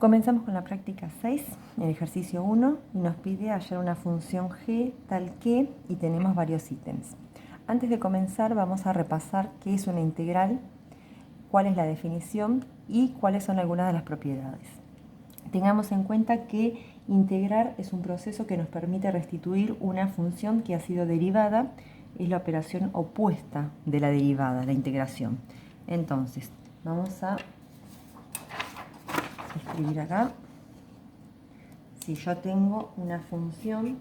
Comenzamos con la práctica 6, el ejercicio 1, y nos pide hallar una función g tal que, y tenemos varios ítems. Antes de comenzar vamos a repasar qué es una integral, cuál es la definición y cuáles son algunas de las propiedades. Tengamos en cuenta que integrar es un proceso que nos permite restituir una función que ha sido derivada, es la operación opuesta de la derivada, la integración. Entonces, vamos a escribir acá. Si yo tengo una función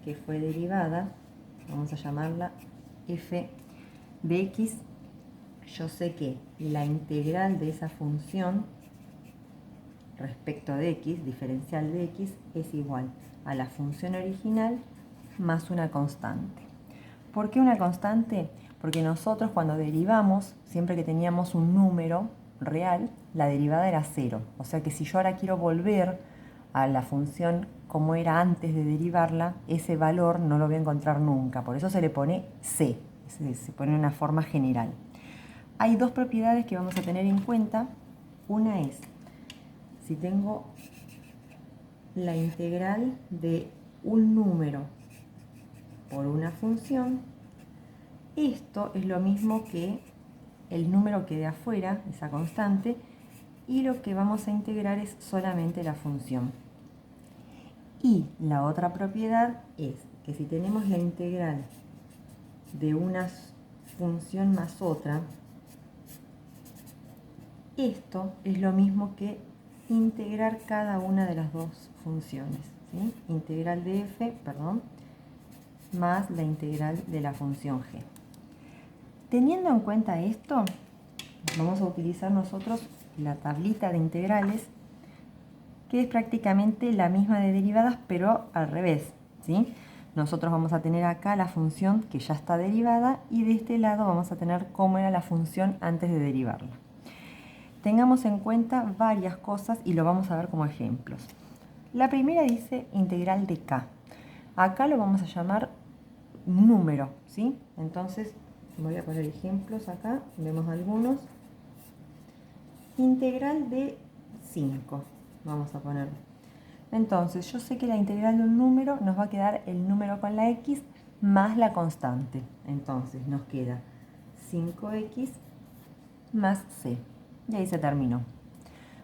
que fue derivada, vamos a llamarla f de x, yo sé que la integral de esa función respecto de x, diferencial de x, es igual a la función original más una constante. ¿Por qué una constante? Porque nosotros cuando derivamos, siempre que teníamos un número real, la derivada era 0. O sea que si yo ahora quiero volver a la función como era antes de derivarla, ese valor no lo voy a encontrar nunca. Por eso se le pone c, se pone una forma general. Hay dos propiedades que vamos a tener en cuenta. Una es, si tengo la integral de un número por una función, esto es lo mismo que el número que de afuera, esa constante, y lo que vamos a integrar es solamente la función. Y la otra propiedad es que si tenemos la integral de una función más otra, esto es lo mismo que integrar cada una de las dos funciones, ¿sí? Integral de f, más la integral de la función g. Teniendo en cuenta esto, vamos a utilizar nosotros la tablita de integrales, que es prácticamente la misma de derivadas, pero al revés, ¿sí? Nosotros vamos a tener acá la función que ya está derivada y de este lado vamos a tener cómo era la función antes de derivarla. Tengamos en cuenta varias cosas y lo vamos a ver como ejemplos. La primera dice integral de k. Acá lo vamos a llamar número, ¿sí? Entonces voy a poner ejemplos acá, vemos algunos. Integral de 5, vamos a poner. Entonces, yo sé que la integral de un número nos va a quedar el número con la x más la constante. Entonces, nos queda 5x más c. Y ahí se terminó.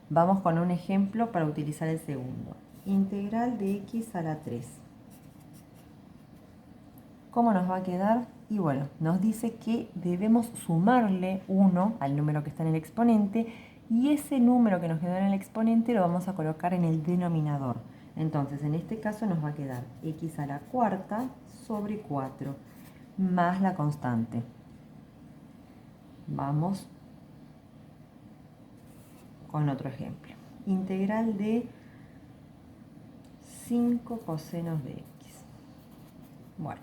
Vamos con un ejemplo para utilizar el segundo. Integral de x a la 3. ¿Cómo nos va a quedar? Y bueno, nos dice que debemos sumarle 1 al número que está en el exponente y ese número que nos quedó en el exponente lo vamos a colocar en el denominador. Entonces, en este caso nos va a quedar x a la cuarta sobre 4 más la constante. Vamos con otro ejemplo. Integral de 5 cosenos de x. Bueno,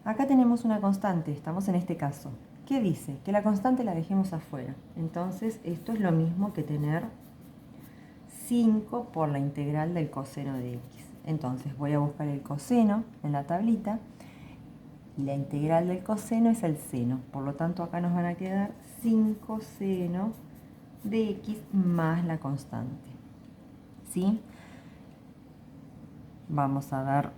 acá tenemos una constante, estamos en este caso. ¿Qué dice? Que la constante la dejemos afuera. Entonces, esto es lo mismo que tener 5 por la integral del coseno de x. Entonces, voy a buscar el coseno en la tablita. Y la integral del coseno es el seno. Por lo tanto, acá nos van a quedar 5 seno de x más la constante. ¿Sí? Vamos a ver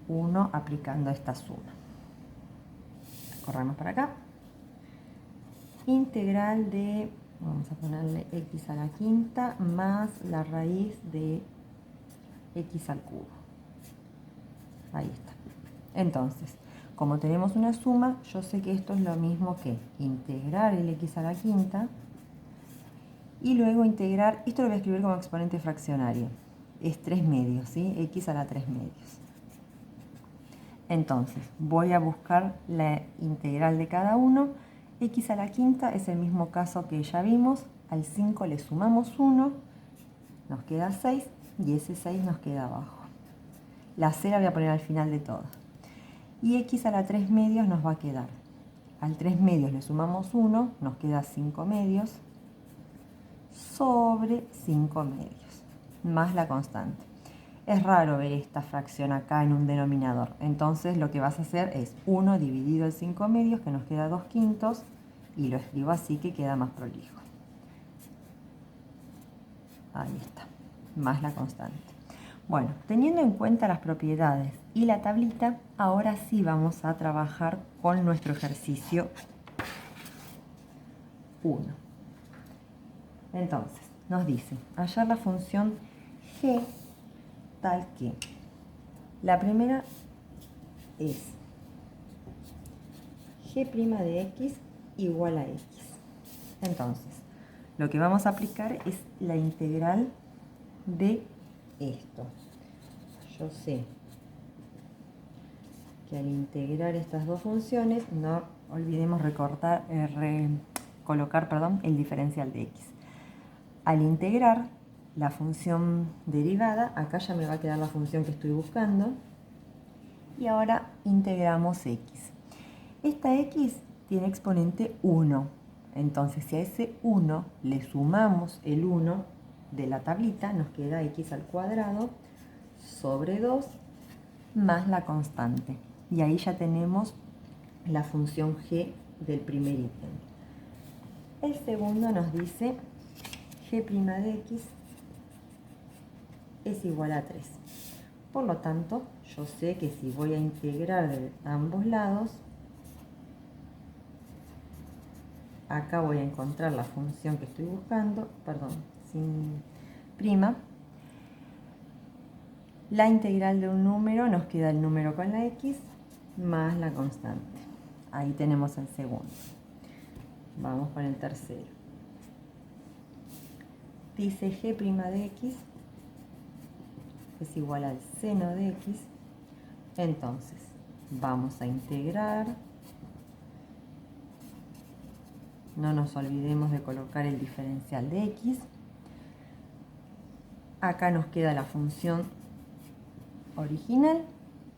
1 aplicando esta suma. Corremos para acá. Integral de, vamos a ponerle x a la quinta más la raíz de x al cubo. Ahí está. Entonces, como tenemos una suma, yo sé que esto es lo mismo que integrar el x a la quinta y luego integrar, esto lo voy a escribir como exponente fraccionario, es 3 medios, ¿sí? X a la 3 medios. Entonces, voy a buscar la integral de cada uno. X a la quinta es el mismo caso que ya vimos. Al 5 le sumamos 1, nos queda 6 y ese 6 nos queda abajo. La c la voy a poner al final de todo. Y x a la 3 medios nos va a quedar. Al 3 medios le sumamos 1, nos queda 5 medios sobre 5 medios, más la constante. Es raro ver esta fracción acá en un denominador. Entonces lo que vas a hacer es 1 dividido en 5 medios, que nos queda 2 quintos, y lo escribo así que queda más prolijo. ahí está, más la constante. Bueno, teniendo en cuenta las propiedades y la tablita, ahora sí vamos a trabajar con nuestro ejercicio 1. Entonces, nos dice, hallar la función g tal que la primera es g' de x igual a x. Entonces, lo que vamos a aplicar es la integral de esto. Yo sé que al integrar estas dos funciones, no olvidemos colocar el diferencial de x. Al integrar la función derivada, acá ya me va a quedar la función que estoy buscando. Y ahora integramos x. Esta x tiene exponente 1. Entonces, si a ese 1 le sumamos el 1 de la tablita, nos queda x al cuadrado sobre 2 más la constante. Y ahí ya tenemos la función g del primer ítem. El segundo nos dice g' de x es igual a 3. Por lo tanto, yo sé que si voy a integrar de ambos lados, acá voy a encontrar la función que estoy buscando, sin prima. La integral de un número nos queda el número con la x más la constante. Ahí tenemos el segundo. Vamos con el tercero. Dice g' de x es igual al seno de x. Entonces, vamos a integrar. No nos olvidemos de colocar el diferencial de x. Acá nos queda la función original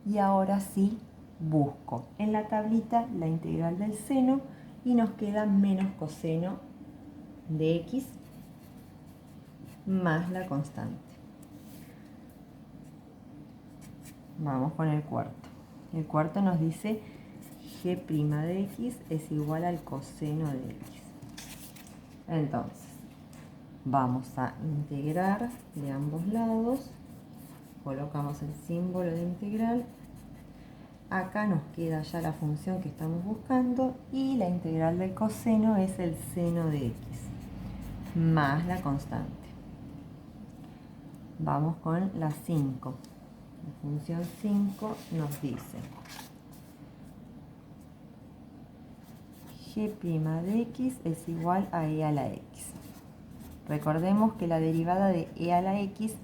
y ahora sí busco en la tablita la integral del seno y nos queda menos coseno de x más la constante. Vamos con el cuarto. El cuarto nos dice g' de x es igual al coseno de x. Entonces, vamos a integrar de ambos lados. Colocamos el símbolo de integral. Acá nos queda ya la función que estamos buscando y la integral del coseno es el seno de x más la constante. Vamos con la 5. La función 5 nos dice g' de x es igual a e a la x. Recordemos que la derivada de e a la x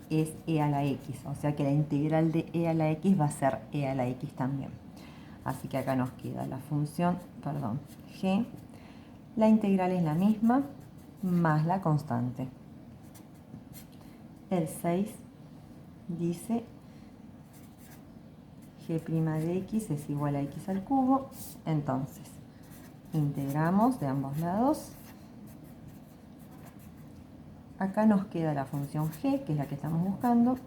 es e a la x, o sea que la integral de e a la x va a ser e a la x también. Así que acá nos queda la función, g, la integral es la misma, más la constante. El 6 dice g' de x es igual a x al cubo, entonces integramos de ambos lados. Acá nos queda la función g, que es la que estamos buscando,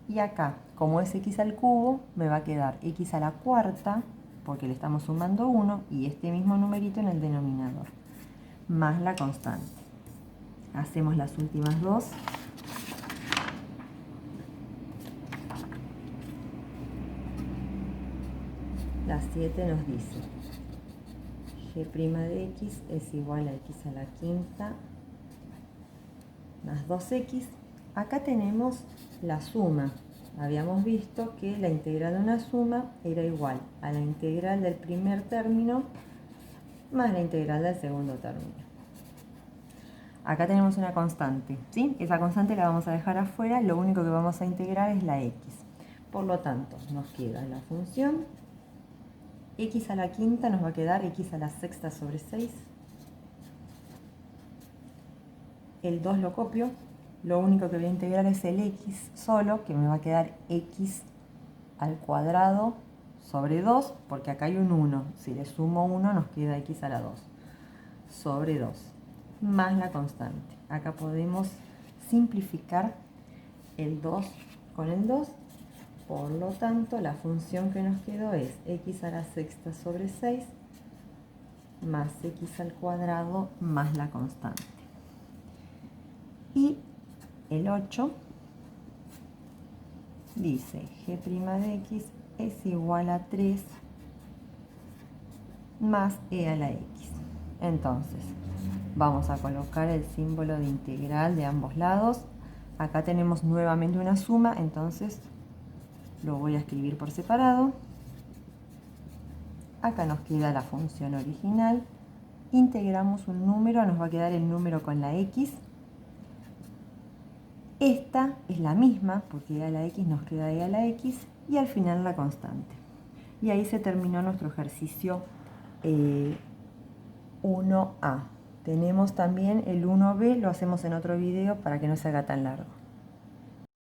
y acá, como es x al cubo, me va a quedar x a la cuarta, porque le estamos sumando 1, y este mismo numerito en el denominador, más la constante. Hacemos las últimas dos. La 7 nos dice g' de x es igual a x a la quinta más 2x. Acá tenemos la suma. Habíamos visto que la integral de una suma era igual a la integral del primer término más la integral del segundo término. Acá tenemos una constante, ¿sí? Esa constante la vamos a dejar afuera, lo único que vamos a integrar es la x. Por lo tanto, nos queda la función x a la quinta, nos va a quedar x a la sexta sobre 6. El 2 lo copio, lo único que voy a integrar es el x solo, que me va a quedar x al cuadrado sobre 2, porque acá hay un 1. Si le sumo 1 nos queda x a la 2 sobre 2, más la constante. Acá podemos simplificar el 2 con el 2, por lo tanto la función que nos quedó es x a la sexta sobre 6 más x al cuadrado más la constante. Y el 8 dice g' de x es igual a 3 más e a la x. Entonces, vamos a colocar el símbolo de integral de ambos lados. Acá tenemos nuevamente una suma, entonces lo voy a escribir por separado. Acá nos queda la función original. Integramos un número, nos va a quedar el número con la x. Esta es la misma, porque e a la x nos queda e a la x, y al final la constante. Y ahí se terminó nuestro ejercicio 1A. Tenemos también el 1B, lo hacemos en otro video para que no se haga tan largo.